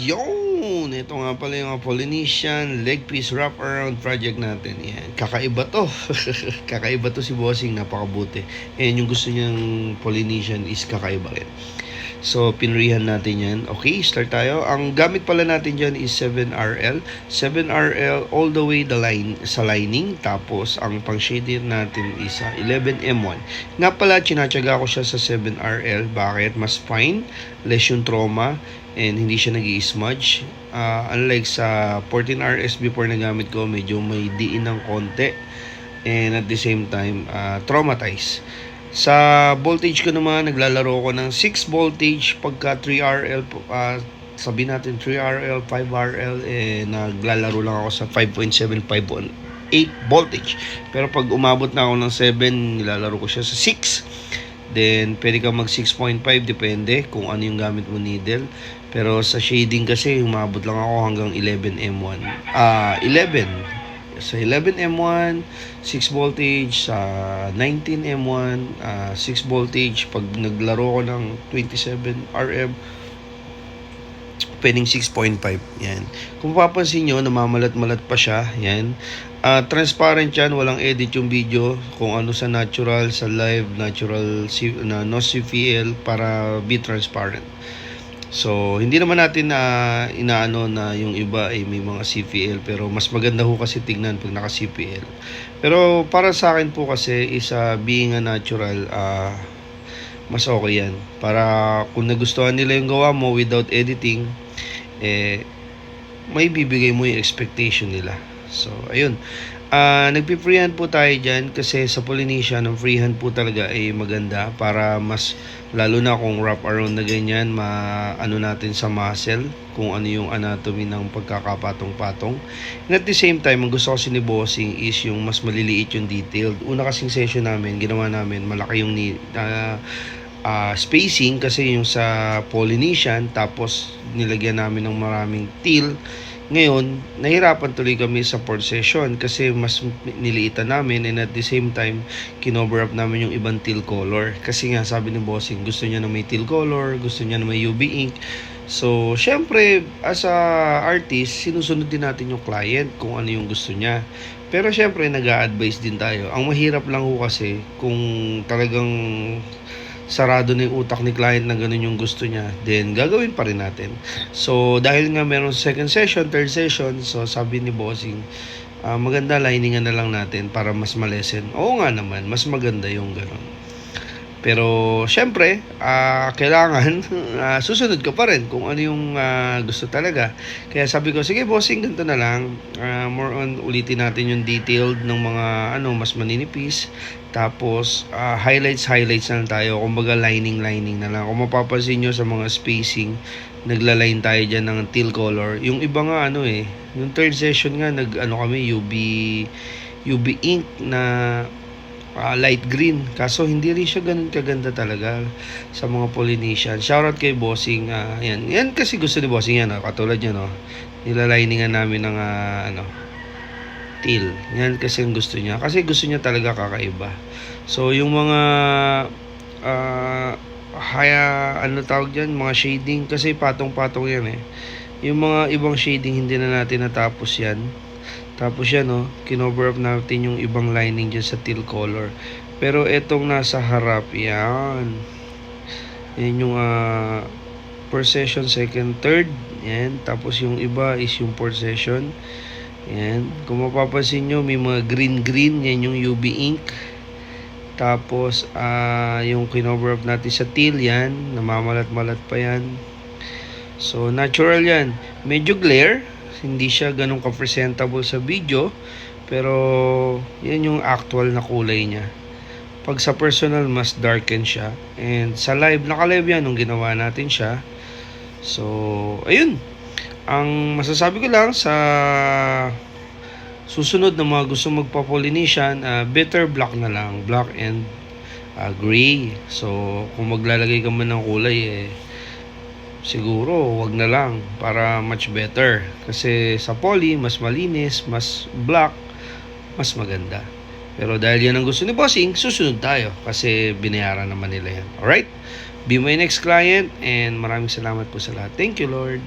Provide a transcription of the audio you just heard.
Yun! Ito nga pala yung Polynesian leg piece wrap around project natin. Yan. Kakaiba to. Kakaiba to si Bossing. Napakabuti. And yung gusto niyang Polynesian is kakaiba rin. So, pinurihan natin yan. Okay, start tayo. Ang gamit pala natin dyan is 7RL. 7RL all the way sa lining. Tapos, ang pang shader natin is 11M1. Nga pala, chinatsaga ko siya sa 7RL. Bakit? Mas fine, less yung trauma, and hindi siya nag-i-smudge. Unlike sa 14RS before na gamit ko, medyo may diin ng konti. And at the same time, traumatized. Sa voltage ko naman, naglalaro ko ng 6 voltage pagka 3RL, sabihin natin 3RL, 5RL, naglalaro lang ako sa 5.7, 5.8 voltage. Pero pag umabot na ako ng 7, nilalaro ko siya sa 6. Then, pwede ka mag 6.5, depende kung ano yung gamit mo needle. Pero sa shading kasi, umabot lang ako hanggang 11M1. 11. Sa 11M1, 6 voltage. Sa 19M1, 6 voltage. Pag naglaro ko ng 27RM, pwedeng 6.5. Yan. Kung papansin nyo, namamalat-malat pa siya. Yan. Transparent yan. Walang edit yung video. Kung ano sa natural, sa live, natural, no CPL para be transparent. So, hindi naman natin inaano na yung iba ay may mga CPL, pero mas maganda ho kasi tignan pag naka CPL. Pero para sa akin po kasi is being a natural, mas okay yan. Para kung nagustuhan nila yung gawa mo without editing, may bibigay mo yung expectation nila. So, ayun. Nagpi-freehand po tayo dyan kasi sa Polynesian, ang freehand po talaga ay maganda para mas, lalo na kung wrap around na ganyan, ano natin sa muscle, kung ano yung anatomy ng pagkakapatong-patong. And at the same time, ang gusto kasi ni Bossing is yung mas maliliit yung detailed. Una kasing session namin, ginawa namin, malaki yung spacing kasi yung sa Polynesian, tapos nilagyan namin ng maraming till. Ngayon, nahirapan tuloy kami sa fourth session kasi mas niliitan namin, and at the same time, kinover up namin yung ibang teal color. Kasi nga, sabi ni Bossing, gusto niya na may teal color, gusto niya na may UV ink. So, syempre, as a artist, sinusunod din natin yung client kung ano yung gusto niya. Pero syempre, nag-a-advise din tayo. Ang mahirap lang ho kasi kung talagang sarado na yung utak ni client na ganun yung gusto niya, then gagawin pa rin natin. So, dahil nga meron second session, third session, so sabi ni Bossing, maganda liningan na lang natin para mas malesen. Oo nga naman, mas maganda yung ganun. Pero, syempre, kailangan susunod ka pa rin kung ano yung gusto talaga. Kaya sabi ko, sige Bossing, ganito na lang. More on, ulitin natin yung detailed ng mga mas maninipis. Tapos, highlights na lang tayo. Kumbaga, lining na lang. Kung mapapansin nyo sa mga spacing, nagla-line tayo dyan ng teal color. Yung iba nga, yung third session nga, kami, UV ink na light green. Kaso hindi rin siya ganun kaganda talaga sa mga Polynesian. Shoutout kay Bossing. Yan kasi gusto ni Bossing yan. Katulad yan. Nilaliningan namin ng teal. Yan kasi ang gusto niya. Kasi gusto niya talaga kakaiba. So yung mga tawag dyan? Mga shading. Kasi patong-patong yan Yung mga ibang shading hindi na natin natapos yan. Tapos yan, kinover up natin yung ibang lining dyan sa teal color. Pero etong nasa harap, yan yung first session, second, third. Yan. Tapos yung iba is yung fourth session. Yan. Kung mapapansin nyo, may mga green. Yan yung UV ink. Tapos, yung kinover up natin sa teal, yan. Namamalat-malat pa yan. So, natural yan. Medyo glare. Hindi siya ganun ka-presentable sa video, pero yan yung actual na kulay niya. Pag sa personal, mas darken siya. And sa live, naka-live yan nung ginawa natin siya. So, ayun. Ang masasabi ko lang sa susunod na mga gusto magpa-Polynesian, better black na lang. Black and gray. So, kung maglalagay ka man ng kulay, siguro wag na lang para much better. Kasi sa poly, mas malinis, mas black, mas maganda. Pero dahil yan ang gusto ni Bossing, susunod tayo kasi binayaran naman nila yan. Alright? Be my next client, and maraming salamat po sa lahat. Thank you, Lord.